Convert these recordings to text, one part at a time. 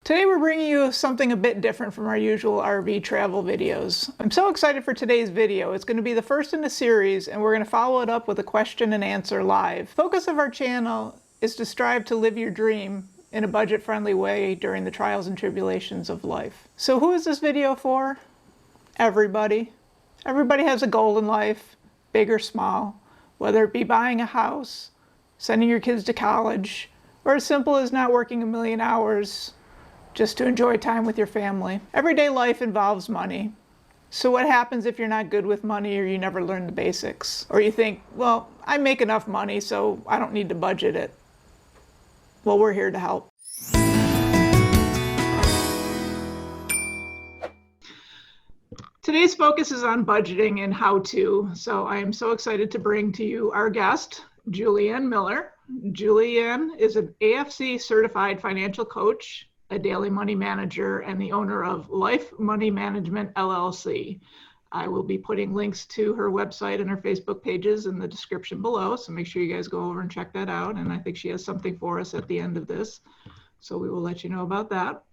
Today we're bringing you something a bit different from our usual RV travel videos. I'm so excited for today's video. It's going to be the first in a series, and we're going to follow it up with a question and answer live. The focus of our channel is to strive to live your dream in a budget-friendly way during the trials and tribulations of life. So who is this video for? Everybody. Everybody has a goal in life, big or small, whether it be buying a house, sending your kids to college, or as simple as not working a million hours just to enjoy time with your family. Everyday life involves money. So what happens if you're not good with money or you never learn the basics? Or you think, well, I make enough money, so I don't need to budget it. Well, we're here to help. Today's focus is on budgeting and how to. So I am so excited to bring to you our guest, Julianne Miller. Julianne is an AFC certified financial coach, a daily money manager, and the owner of Life Money Management LLC. I will be putting links to her website and her Facebook pages in the description below, so make sure you guys go over and check that out. And I think she has something for us at the end of this, so we will let you know about that.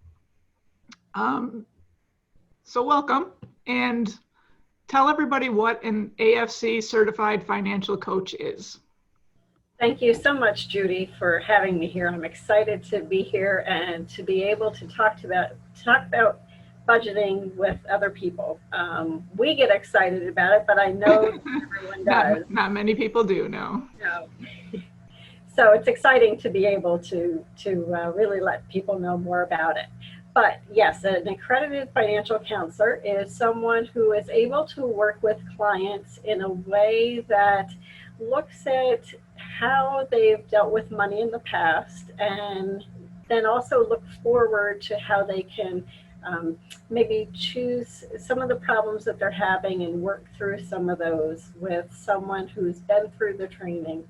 So welcome, and tell everybody what an AFC certified financial coach is. Thank you so much, Judy, for having me here. I'm excited to be here and to be able to talk about budgeting with other people. We get excited about it, but I know everyone does. Not many people do, no. No. So it's exciting to be able to really let people know more about it. But yes, an accredited financial counselor is someone who is able to work with clients in a way that looks at how they've dealt with money in the past, and then also look forward to how they can maybe choose some of the problems that they're having and work through some of those with someone who's been through the training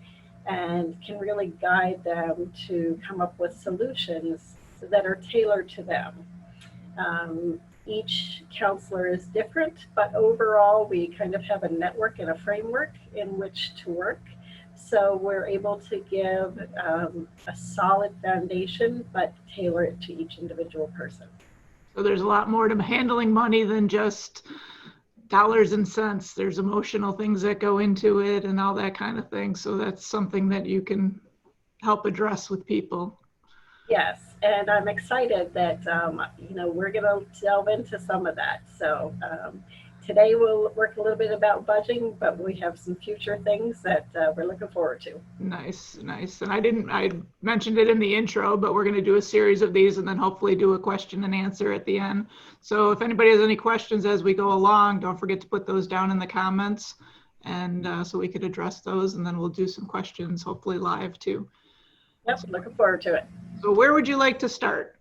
and can really guide them to come up with solutions that are tailored to them. Each counselor is different, but overall we kind of have a network and a framework in which to work. So we're able to give a solid foundation, but tailor it to each individual person. So there's a lot more to handling money than just dollars and cents. There's emotional things that go into it and all that kind of thing. So that's something that you can help address with people. Yes, and I'm excited that we're going to delve into some of that. So today we'll work a little bit about budgeting, but we have some future things that we're looking forward to. Nice. And I mentioned it in the intro, but we're going to do a series of these and then hopefully do a question and answer at the end. So if anybody has any questions as we go along, don't forget to put those down in the comments, and so we could address those, and then we'll do some questions, hopefully live too. Yep, looking forward to it. So where would you like to start?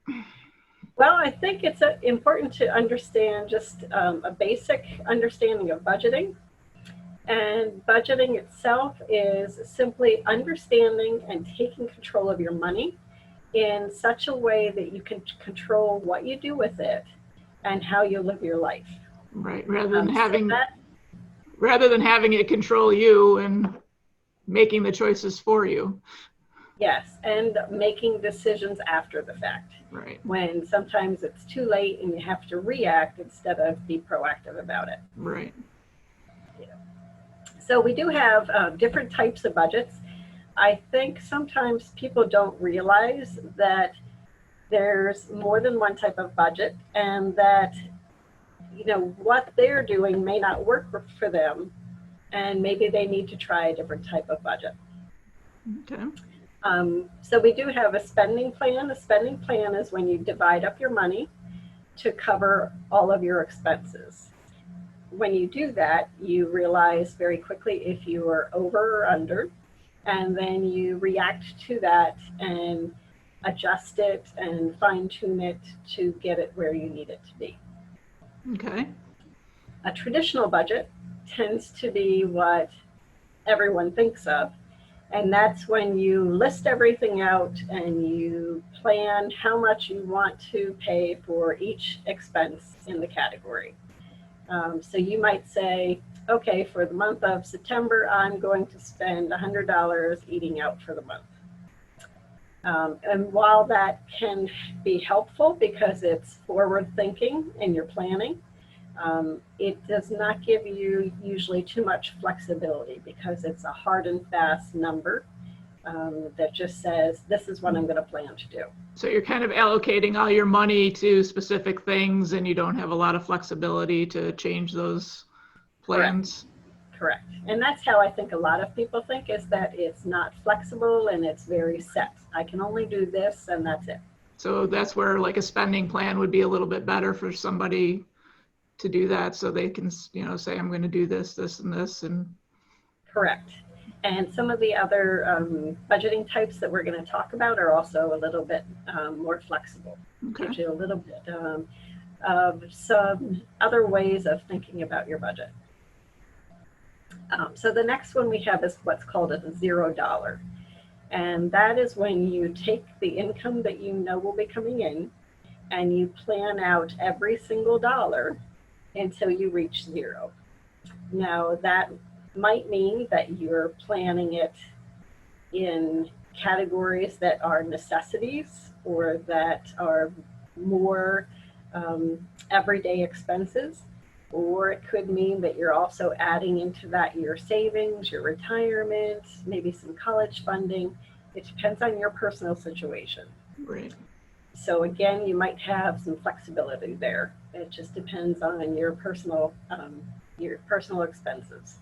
Well, I think it's important to understand just a basic understanding of budgeting. And budgeting itself is simply understanding and taking control of your money in such a way that you can control what you do with it and how you live your life. Right, rather than having it control you and making the choices for you. Yes, and making decisions after the fact. Right. When sometimes it's too late and you have to react instead of be proactive about it. Right. Yeah. So we do have different types of budgets. I think sometimes people don't realize that there's more than one type of budget, and that what they're doing may not work for them, and maybe they need to try a different type of budget. Okay. So we do have a spending plan. A spending plan is when you divide up your money to cover all of your expenses. When you do that, you realize very quickly if you are over or under, and then you react to that and adjust it and fine tune it to get it where you need it to be. Okay. A traditional budget tends to be what everyone thinks of. And that's when you list everything out and you plan how much you want to pay for each expense in the category. So you might say, okay, for the month of September, I'm going to spend $100 eating out for the month. And while that can be helpful because it's forward thinking and you're planning, it does not give you usually too much flexibility because it's a hard and fast number that just says, this is what I'm going to plan to do. So you're kind of allocating all your money to specific things and you don't have a lot of flexibility to change those plans? Correct. And that's how I think a lot of people think, is that it's not flexible and it's very set. I can only do this and that's it. So that's where like a spending plan would be a little bit better for somebody to do that, so they can, you know, say, I'm going to do this, this, and this. And correct. And some of the other budgeting types that we're going to talk about are also a little bit more flexible. okay. Gives you a little bit of some other ways of thinking about your budget. So the next one we have is what's called a $0. And that is when you take the income that you know will be coming in and you plan out every single dollar until you reach zero. Now that might mean that you're planning it in categories that are necessities or that are more everyday expenses. Or it could mean that you're also adding into that your savings, your retirement, maybe some college funding. It depends on your personal situation. Right. So again, you might have some flexibility there. It just depends on your personal expenses.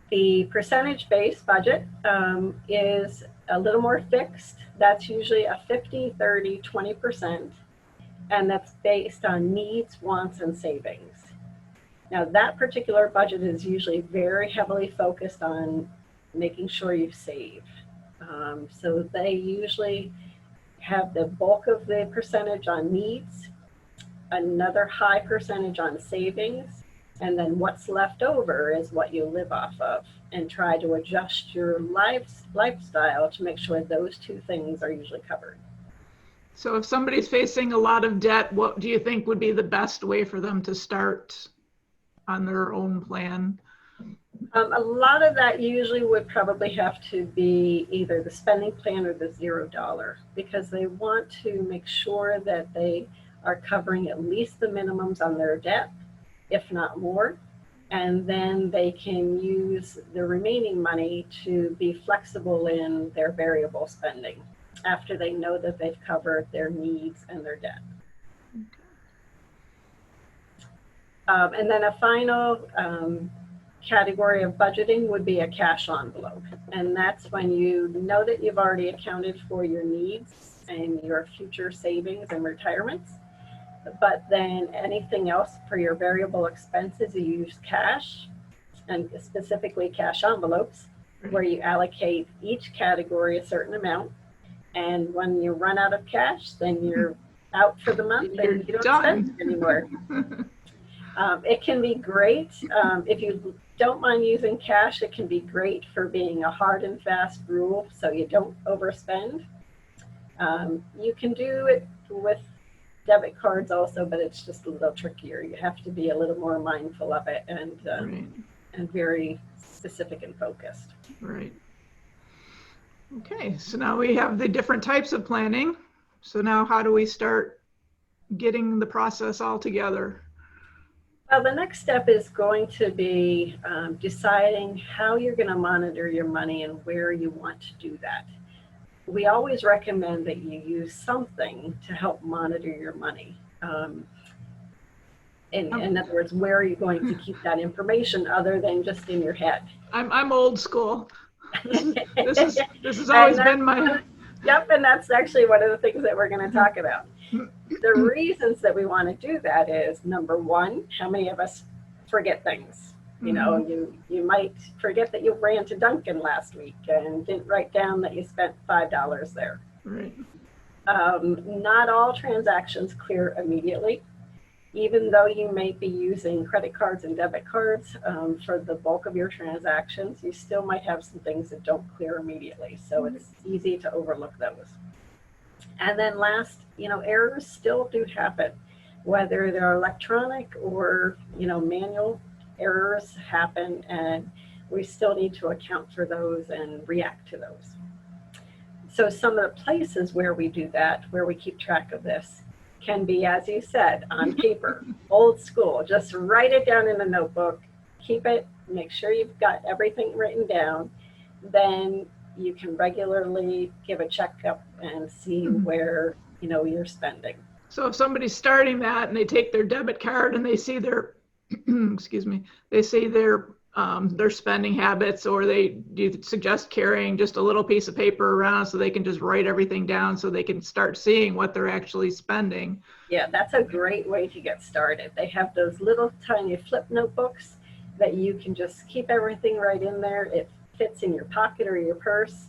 The percentage-based budget is a little more fixed. That's usually a 50, 30, 20%. And that's based on needs, wants, and savings. Now that particular budget is usually very heavily focused on making sure you save. So they usually have the bulk of the percentage on needs, another high percentage on savings, and then what's left over is what you live off of, and try to adjust your lifestyle to make sure those two things are usually covered. So if somebody's facing a lot of debt, what do you think would be the best way for them to start on their own plan? A lot of that usually would probably have to be either the spending plan or the $0, because they want to make sure that they are covering at least the minimums on their debt, if not more. And then they can use the remaining money to be flexible in their variable spending after they know that they've covered their needs and their debt. And then a final category of budgeting would be a cash envelope. And that's when you know that you've already accounted for your needs and your future savings and retirements. But then anything else for your variable expenses, you use cash, and specifically cash envelopes, where you allocate each category a certain amount. And when you run out of cash, then you're out for the month and you don't spend it anymore. It can be great. If you don't mind using cash, it can be great for being a hard and fast rule so you don't overspend. You can do it with debit cards also, but it's just a little trickier. You have to be a little more mindful of it and and very specific and focused. Right. Okay, so now we have the different types of planning. So now how do we start getting the process all together? Well, the next step is going to be deciding how you're going to monitor your money and where you want to do that. We always recommend that you use something to help monitor your money. In other words, where are you going to keep that information other than just in your head? I'm old school. This has always been my... Yep, and that's actually one of the things that we're going to talk about. The reasons that we want to do that is, number one, how many of us forget things? You know, you might forget that you ran to Dunkin' last week and didn't write down that you spent $5 there. Right. Not all transactions clear immediately. Even though you may be using credit cards and debit cards for the bulk of your transactions, you still might have some things that don't clear immediately. So it's easy to overlook those. And then last, errors still do happen, whether they're electronic or, manual errors happen, and we still need to account for those and react to those. So some of the places where we do that, where we keep track of this, can be, as you said, on paper, old school. Just write it down in a notebook, keep it, make sure you've got everything written down. Then you can regularly give a checkup and see where, you know, you're spending. So if somebody's starting that and they take their debit card and they see their, excuse me, they see their spending habits, or do you suggest carrying just a little piece of paper around so they can just write everything down so they can start seeing what they're actually spending? Yeah, that's a great way to get started. They have those little tiny flip notebooks that you can just keep everything right in there. It fits in your pocket or your purse.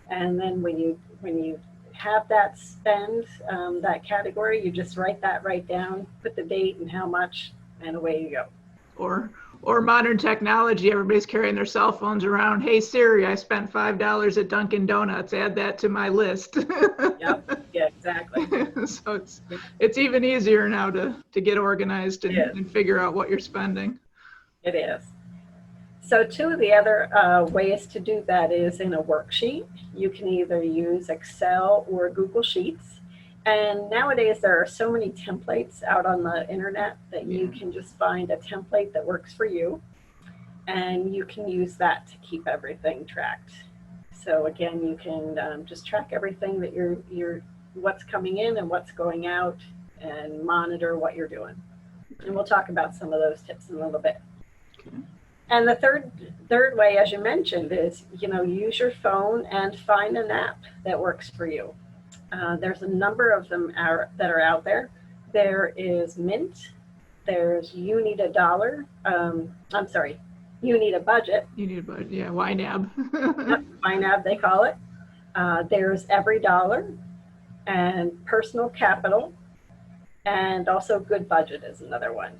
And then when you have that spend, that category, you just write that right down, put the date and how much, and away you go. Or modern technology, everybody's carrying their cell phones around. Hey Siri, I spent $5 at Dunkin' Donuts. Add that to my list. Yep. Yeah, exactly. So it's even easier now to get organized and figure out what you're spending. It is. So two of the other ways to do that is in a worksheet. You can either use Excel or Google Sheets. And nowadays there are so many templates out on the internet that you can just find a template that works for you. And you can use that to keep everything tracked. So again, you can just track everything that what's coming in and what's going out, and monitor what you're doing. And we'll talk about some of those tips in a little bit. Okay. And the third way, as you mentioned, is, you know, use your phone and find an app that works for you. There's a number of them that are out there. There is Mint. There's You Need a Dollar. I'm sorry, You Need a Budget. You need a budget, yeah, YNAB. YNAB, they call it. There's Every Dollar and Personal Capital, and also Good Budget is another one.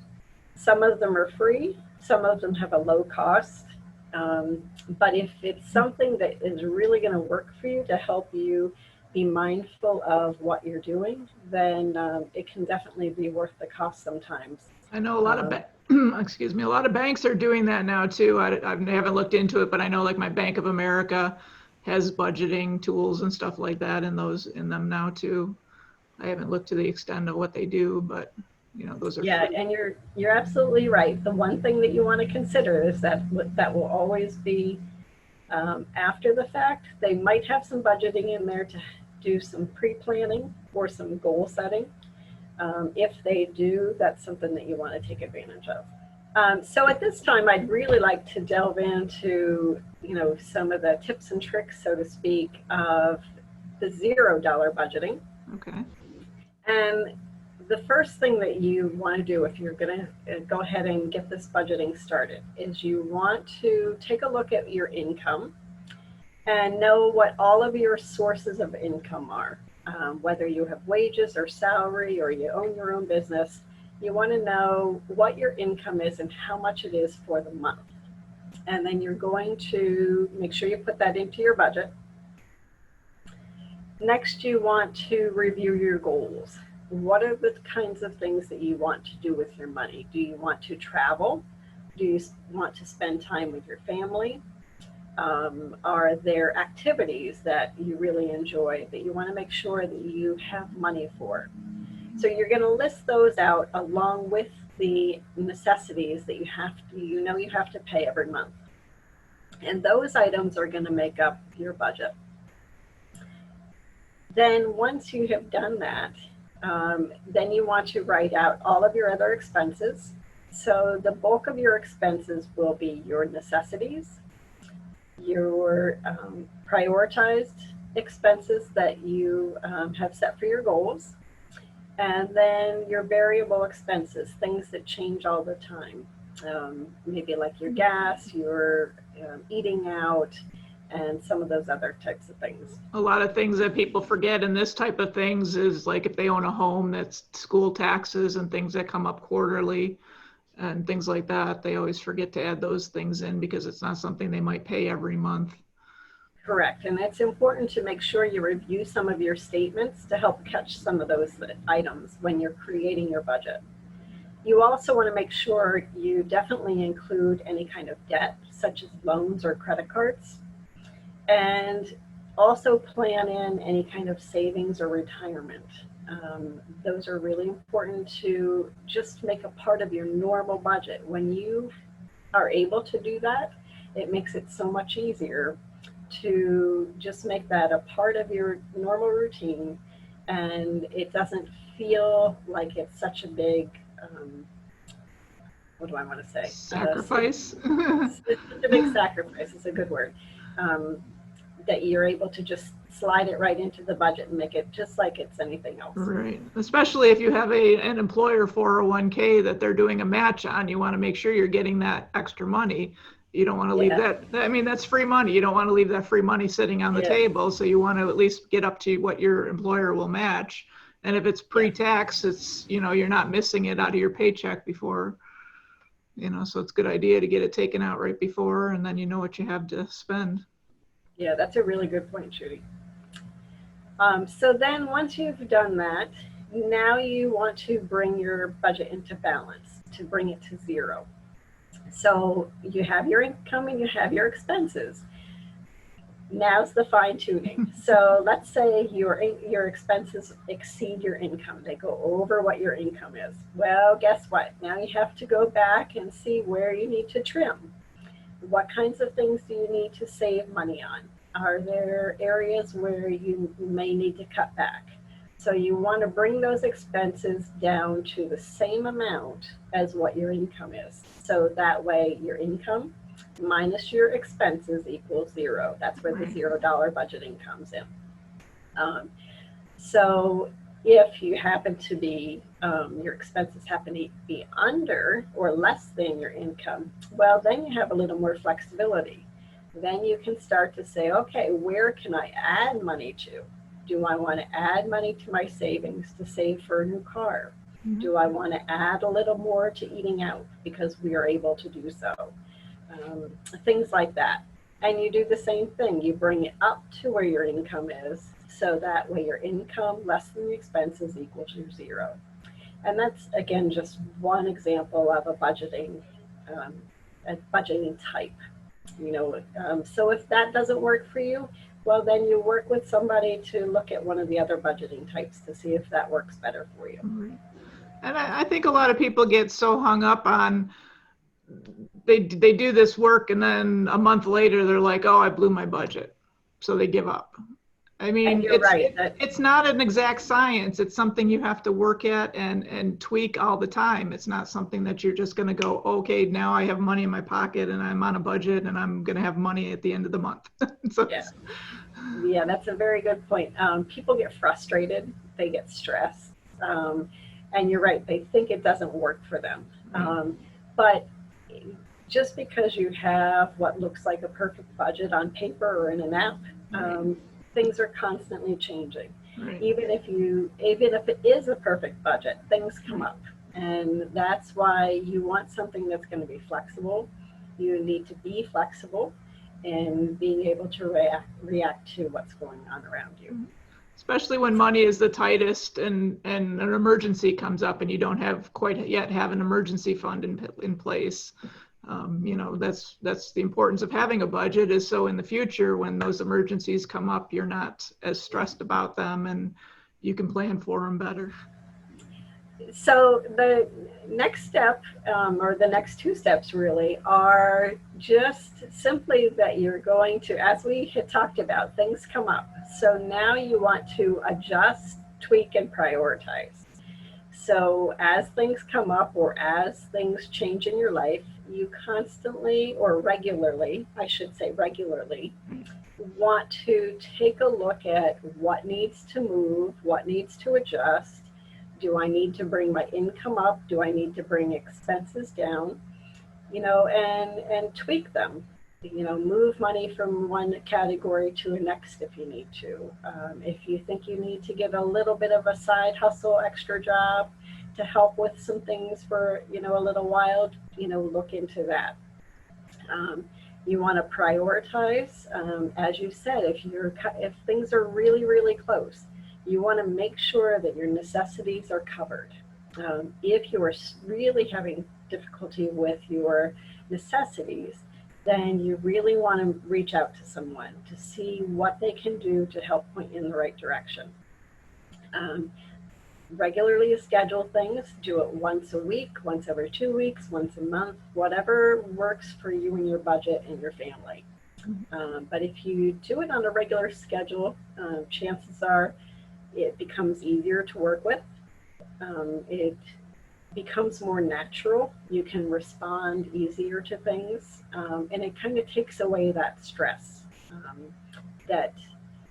Some of them are free. Some of them have a low cost. But if it's something that is really going to work for you to help you be mindful of what you're doing, then it can definitely be worth the cost sometimes. I know a lot of excuse me, a lot of banks are doing that now too. I haven't looked into it, but I know like my Bank of America has budgeting tools and stuff like that in them now too. I haven't looked to the extent of what they do, but you know, those are free. And you're absolutely right. The one thing that you want to consider is that will always be after the fact. They might have some budgeting in there to do some pre-planning or some goal setting. If they do, that's something that you want to take advantage of. So at this time, I'd really like to delve into, you know, some of the tips and tricks, so to speak, of the $0 budgeting. Okay. And the first thing that you want to do if you're going to go ahead and get this budgeting started is you want to take a look at your income and know what all of your sources of income are. Whether you have wages or salary or you own your own business, you want to know what your income is and how much it is for the month. And then you're going to make sure you put that into your budget. Next, you want to review your goals. What are the kinds of things that you want to do with your money? Do you want to travel? Do you want to spend time with your family? Are there activities that you really enjoy that you want to make sure that you have money for? So you're going to list those out along with the necessities that you have to pay every month. And those items are going to make up your budget. Then once you have done that, then you want to write out all of your other expenses. So the bulk of your expenses will be your necessities, your prioritized expenses that you have set for your goals, and then your variable expenses, things that change all the time. Maybe like your gas, your eating out, and some of those other types of things. A lot of things that people forget in this type of things is like if they own a home, that's school taxes and things that come up quarterly and things like that. They always forget to add those things in because it's not something they might pay every month. Correct. And it's important to make sure you review some of your statements to help catch some of those items when you're creating your budget. You also want to make sure you definitely include any kind of debt, such as loans or credit cards. And Also plan in any kind of savings or retirement. Those are really important to just make a part of your normal budget. When you are able to do that, it makes it so much easier to just make that a part of your normal routine, and it doesn't feel like it's such a big, what do I want to say? Sacrifice. It's such a big sacrifice, is a good word. Um, that you're able to just slide it right into the budget and make it just like it's anything else. Right. Especially if you have an employer 401k that they're doing a match on, you want to make sure you're getting that extra money. You don't want to leave that. I mean, that's free money. You don't want to leave that free money sitting on the table. So you want to at least get up to what your employer will match. And if it's pre-tax, it's, you're not missing it out of your paycheck before, so it's a good idea to get it taken out right before, and then you know what you have to spend. Yeah, that's a really good point, Judy. So then once you've done that, now you want to bring your budget into balance, to bring it to zero. So you have your income and you have your expenses. Now's the fine tuning. So let's say your expenses exceed your income. They go over what your income is. Well, guess what? Now you have to go back and see where you need to trim. What kinds of things do you need to save money on? Are there areas where you may need to cut back? So you want to bring those expenses down to the same amount as what your income is. So that way your income minus your expenses equals zero. That's where the $0 budgeting comes in. So if you happen to be, your expenses happen to be under or less than your income, well, then you have a little more flexibility. Then you can start to say, okay, where can I add money to? Do I want to add money to my savings to save for a new car? Mm-hmm. Do I want to add a little more to eating out because we are able to do so? Things like that. And you do the same thing. You bring it up to where your income is, so that way your income less than the expenses equals your zero. And that's, again, just one example of a budgeting type. So if that doesn't work for you, well, then you work with somebody to look at one of the other budgeting types to see if that works better for you. And I think a lot of people get so hung up on, they do this work and then a month later they're like, oh, I blew my budget. So they give up. I mean, it's not an exact science. It's something you have to work at and tweak all the time. It's not something that you're just going to go, okay, now I have money in my pocket and I'm on a budget and I'm going to have money at the end of the month. Yeah, that's a very good point. People get frustrated. They get stressed. And you're right. They think it doesn't work for them. But just because you have what looks like a perfect budget on paper or in an app, things are constantly changing. Even if it is a perfect budget, things come up. And that's why you want something that's going to be flexible. You need to be flexible and being able to react to what's going on around you. Especially when money is the tightest and an emergency comes up and you don't have quite yet have an emergency fund in place. That's the importance of having a budget, is so in the future when those emergencies come up, you're not as stressed about them and you can plan for them better. So the next step, or the next two steps really, are just simply that you're going to, as we had talked about, things come up. So now you want to adjust, tweak, and prioritize. So as things come up or as things change in your life, you constantly, or regularly, I should say regularly, want to take a look at what needs to move, what needs to adjust. Do I need to bring my income up? Do I need to bring expenses down? And tweak them. Move money from one category to the next if you need to. If you think you need to get a little bit of a side hustle, extra job to help with some things for, a little while, look into that. You want to prioritize, as you said, if things are really, really close, you want to make sure that your necessities are covered. If you are really having difficulty with your necessities, then you really want to reach out to someone to see what they can do to help point you in the right direction. Regularly schedule things, do it once a week, once every 2 weeks, once a month, whatever works for you and your budget and your family. But if you do it on a regular schedule, chances are it becomes easier to work with. It becomes more natural. You can respond easier to things, and it kind of takes away that stress that,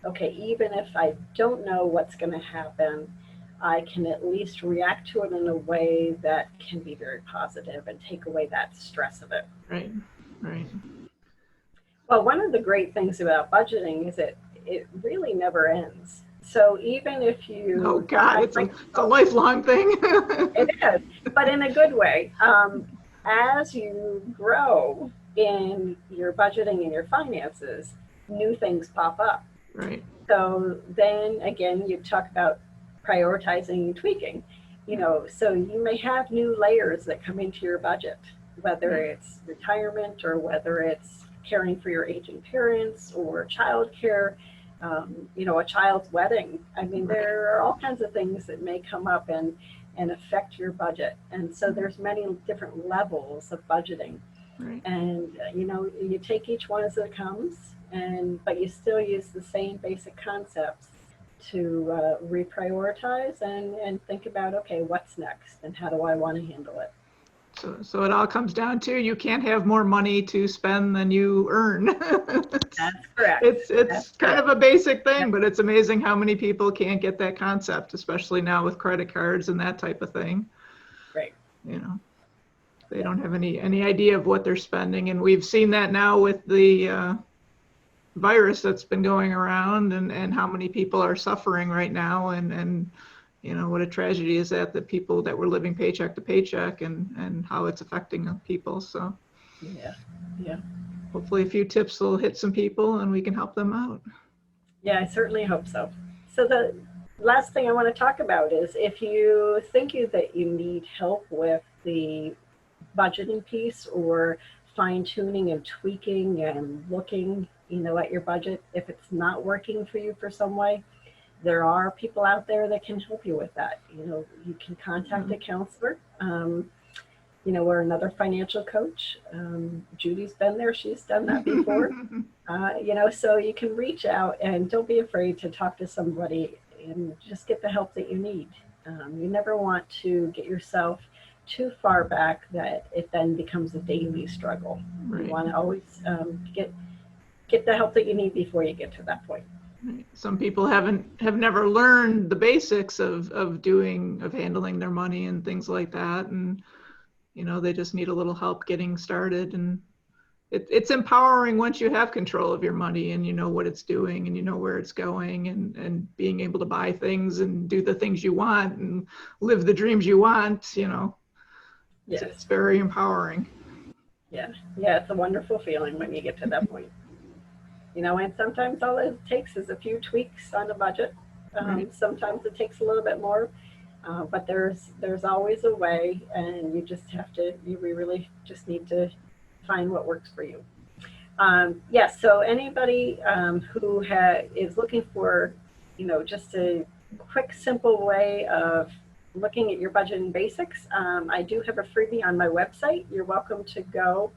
okay, even if I don't know what's going to happen, I can at least react to it in a way that can be very positive and take away that stress of it. Right, right. Well, one of the great things about budgeting is it really never ends. So even if you... Oh, God, it's a lifelong thing. It is, but in a good way. As you grow in your budgeting and your finances, new things pop up. Right. So then again, you talk about prioritizing and tweaking, so you may have new layers that come into your budget, whether it's retirement or whether it's caring for your aging parents or childcare, a child's wedding. I mean, there are all kinds of things that may come up and affect your budget. And so there's many different levels of budgeting. Right. And, you take each one as it comes, but you still use the same basic concepts to reprioritize and think about, okay, what's next and how do I want to handle it? So it all comes down to you can't have more money to spend than you earn. That's correct. It's kind of a basic thing, but it's amazing how many people can't get that concept, especially now with credit cards and that type of thing. Right. They don't have any idea of what they're spending. And we've seen that now with the virus that's been going around and how many people are suffering right now. And what a tragedy is that people that were living paycheck to paycheck and how it's affecting people. So yeah. Hopefully a few tips will hit some people and we can help them out. Yeah, I certainly hope so. So the last thing I want to talk about is if you think that you need help with the budgeting piece or fine tuning and tweaking and looking, at your budget, if it's not working for you for some way, there are people out there that can help you with that. You can contact a counselor, or another financial coach. Judy's been there. She's done that before. So you can reach out and don't be afraid to talk to somebody and just get the help that you need. You never want to get yourself too far back that it then becomes a daily struggle. Right. You want to always get the help that you need before you get to that point. Some people have never learned the basics of handling their money and things like that, and they just need a little help getting started. And it's empowering once you have control of your money and you know what it's doing and you know where it's going and being able to buy things and do the things you want and live the dreams you want. Yes. It's very empowering. Yeah, it's a wonderful feeling when you get to that point. And sometimes all it takes is a few tweaks on the budget. Right. Sometimes it takes a little bit more, but there's always a way, and we really just need to find what works for you. So anybody who is looking for, just a quick, simple way of looking at your budget and basics, I do have a freebie on my website. You're welcome to go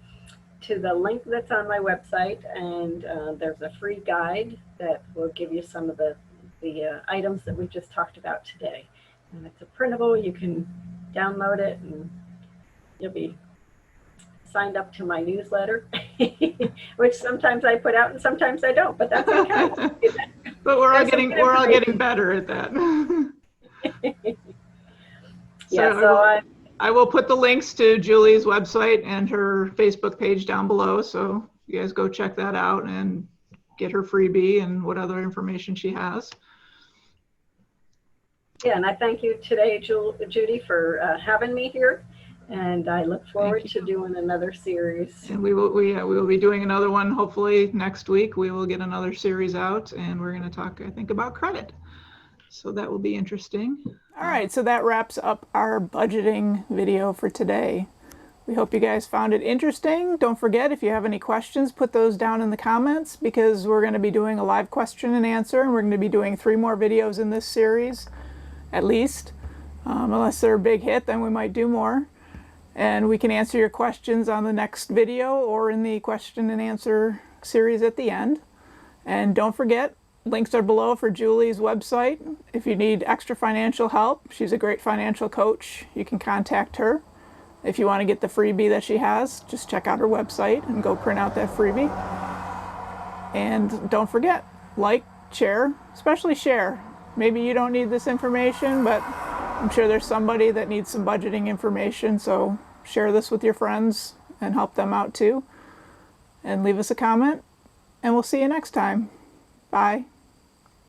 to the link that's on my website, and there's a free guide that will give you some of the items that we just talked about today. And it's a printable. You can download it and you'll be signed up to my newsletter, which sometimes I put out and sometimes I don't, but that's okay. But we're all getting better at that. I will put the links to Julie's website and her Facebook page down below, so you guys go check that out and get her freebie and what other information she has. Yeah, and I thank you today, Judy, for having me here, and I look forward to doing another series. And we will be doing another one hopefully next week. We will get another series out, and we're going to talk, I think, about credit. So that will be interesting. All right, so that wraps up our budgeting video for today. We hope you guys found it interesting. Don't forget, if you have any questions, put those down in the comments, because we're going to be doing a live question and answer, and we're going to be doing 3 more videos in this series, at least. Unless they're a big hit, then we might do more. And we can answer your questions on the next video or in the question and answer series at the end. And don't forget, links are below for Julie's website. If you need extra financial help, she's a great financial coach. You can contact her. If you want to get the freebie that she has, just check out her website and go print out that freebie. And don't forget, like, share, especially share. Maybe you don't need this information, but I'm sure there's somebody that needs some budgeting information, so share this with your friends and help them out too. And leave us a comment, and we'll see you next time. Bye.